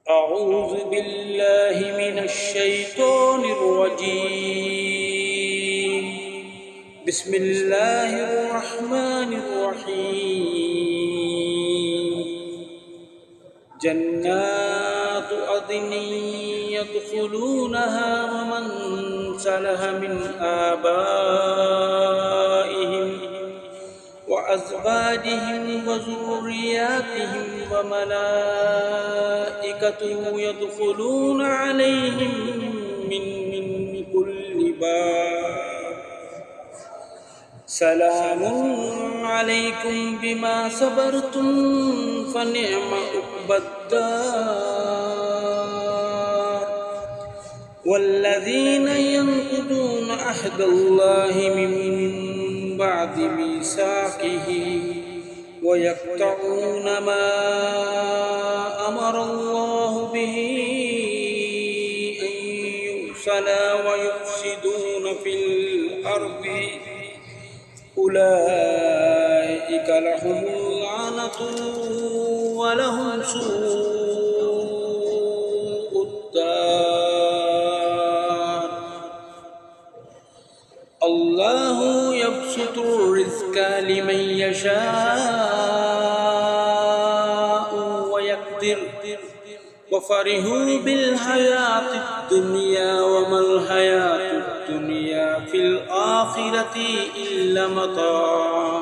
أعوذ بالله من الشيطان الرجيم. بسم الله الرحمن الرحيم. جنات عدن يدخلونها ومن صلح من آبائهم وأزواجهم وذرياتهم وملائكته يدخلون عليهم من كل باب سلام عليكم بما صبرتم فنعم عقبى الدار. والذين ينقضون عهد الله من بعد ميثاقه ويقطعون ما أمر الله به أن يوصل ويفسدون في الأرض أولئك لهم اللعنة ولهم سوء الدار. الله يبسط الرزق لمن يشاء ويقدر وفرحوا بالحياة الدنيا وما الحياة الدنيا في الآخرة إلا متاع.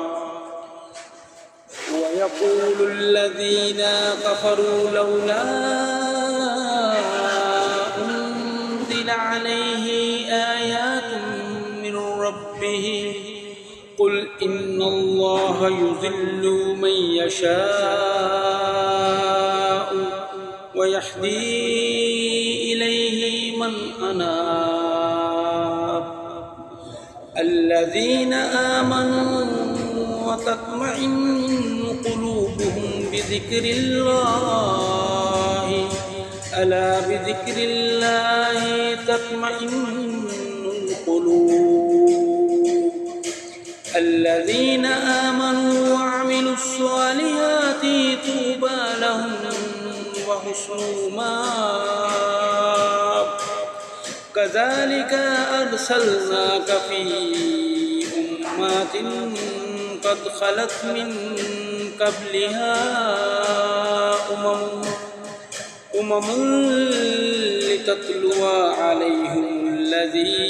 ويقول الذين كفروا لولا أنزل عليه آيات من ربه قل إن الله يضل من يشاء ويهدي إليه من أناب. الذين آمنوا وتطمئن قلوبهم بذكر الله ألا بذكر الله تطمئن القلوب. الذين آمنوا وعملوا الصالحات طوبى لهم وحسن مآب. كذلك أرسلناك في أمات قد خلت من قبلها أمم لتتلو عليهم الذي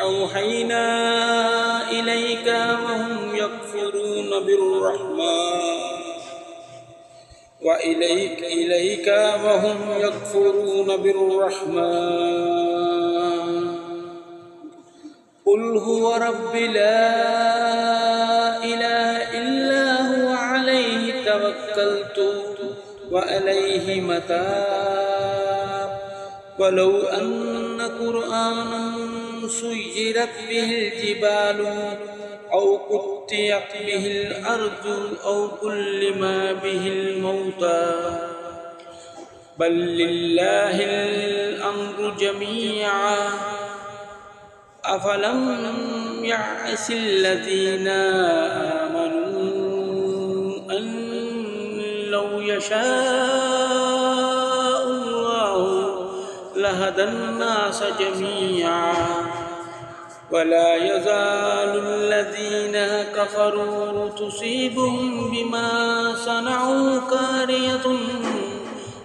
أوحينا إليك وهم يكفرون بالرحمن إليك وهم يكفرون بالرحمن. قل هو رب لا إله إلا هو عليه توكلت وإليه متاب. ولو أن قرآنا سيرت به الجبال أو قطعت به الأرض أو كلم به الموتى بل لله الأمر جميعا. أفلم يعس الذين آمنوا أن لو يشاء الله لهدى الناس جميعا. ولا يزال الذين كفروا تصيبهم بما صنعوا قارية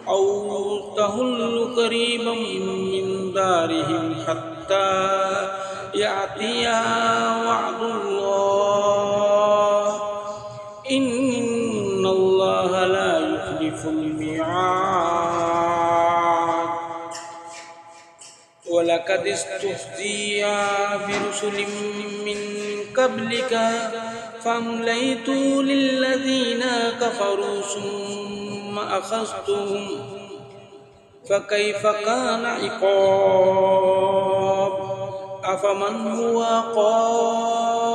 أو تهل قريبا من دارهم حتى يأتي وعد الله إن الله لا يخلف الميعاد. ولقد استهزئ برسل من قبلك فأمليت للذين كفروا ثم أخذتهم فكيف كان عقاب. أفمن هو قائم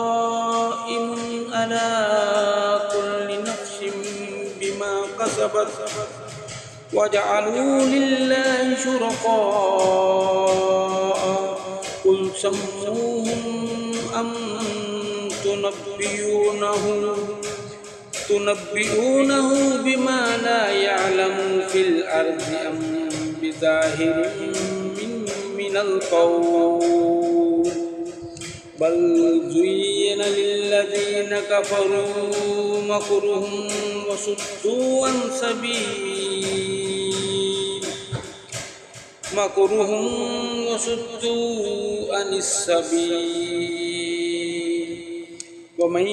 على كل نفس بما كسبت وجعلوا لله شركاء قل سموهم أم تنبئونه تنبئونه بما لا يعلم في الأرض أم بظاهر من القول بل زين للذين كفروا مكرهم وصدوا عن السبيل ومن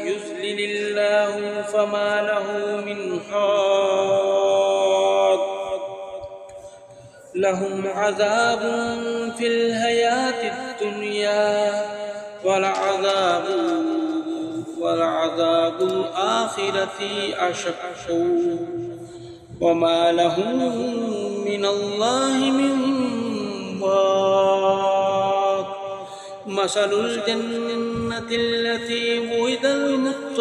يضلل الله فما له من هاد لهم عذاب في الحياة الدنيا ولعذاب الآخرة أشق وما لهم من الله من واق مثل الجنة التي وعد المتقون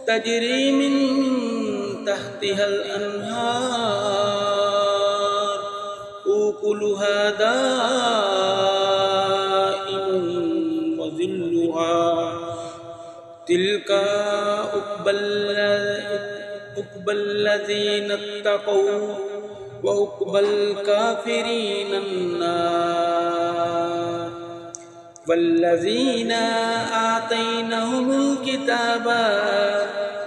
تجري من تحتها الأنهار أكلها دائم وظلها تلك عقبى الذين اتقوا وعقبى الكافرين النار والذين آتيناهم الكتاب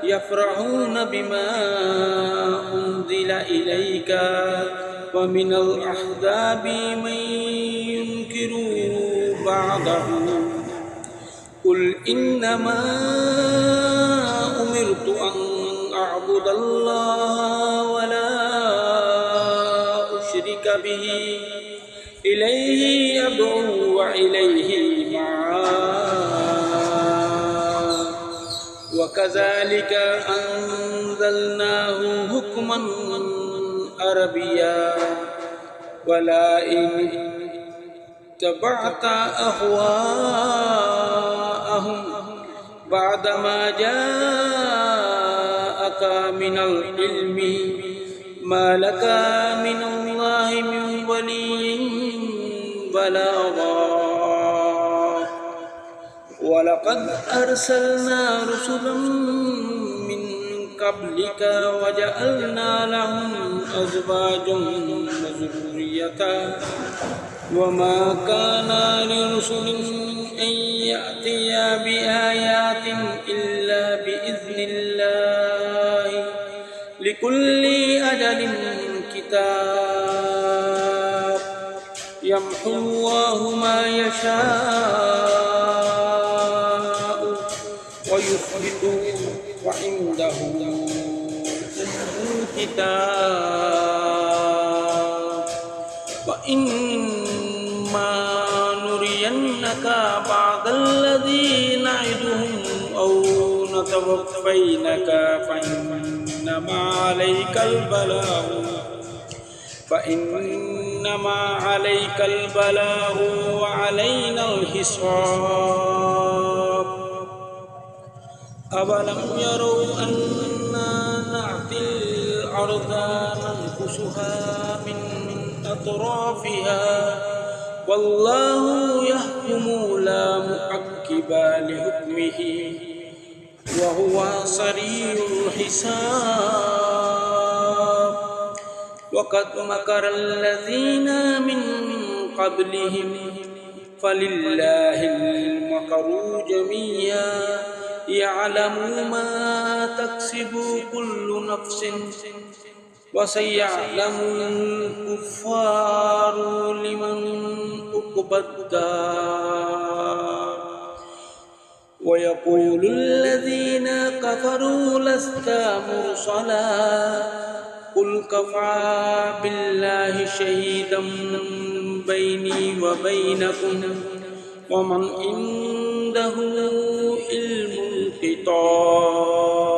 يفرحون بما أنزل إليك ومن الأحزاب من ينكر بعضه قل إنما أمرت أن أعبد الله ولا أشرك به إليه أدعو وإليه مآب وكذلك أنزلناه حكما عربيا ولئن اتبعت أهواءهم بعدما جاءك من العلم ما لك من الله من ولي ولا ضار ولقد أرسلنا رسلا من قبلك وجعلنا لهم أزواجا وذرية وما كان لرسل أن يأتي بآيات إلا بإذن الله لكل أجل كتاب يمحو الله ما يشاء ويثبت وعنده أم الكتاب وإما نرينك بعض الذي نعدهم أو نتوفينك فإنما عليك البلاغ وعلينا الحساب أولم يروا أنا نأتي الأرض ننقصها من أطرافها والله يحكم لا معقب لحكمه وهو سريع الحساب وقد مكر الذين من قبلهم فلله المكر جميعا يعلم ما تكسب كل نفس وسيعلم الكفار لمن عقبى الدار ويقول الذين كفروا لست مرسلا قل كفى بالله شهيدا بيني وبينكم ومن عنده علم الكتاب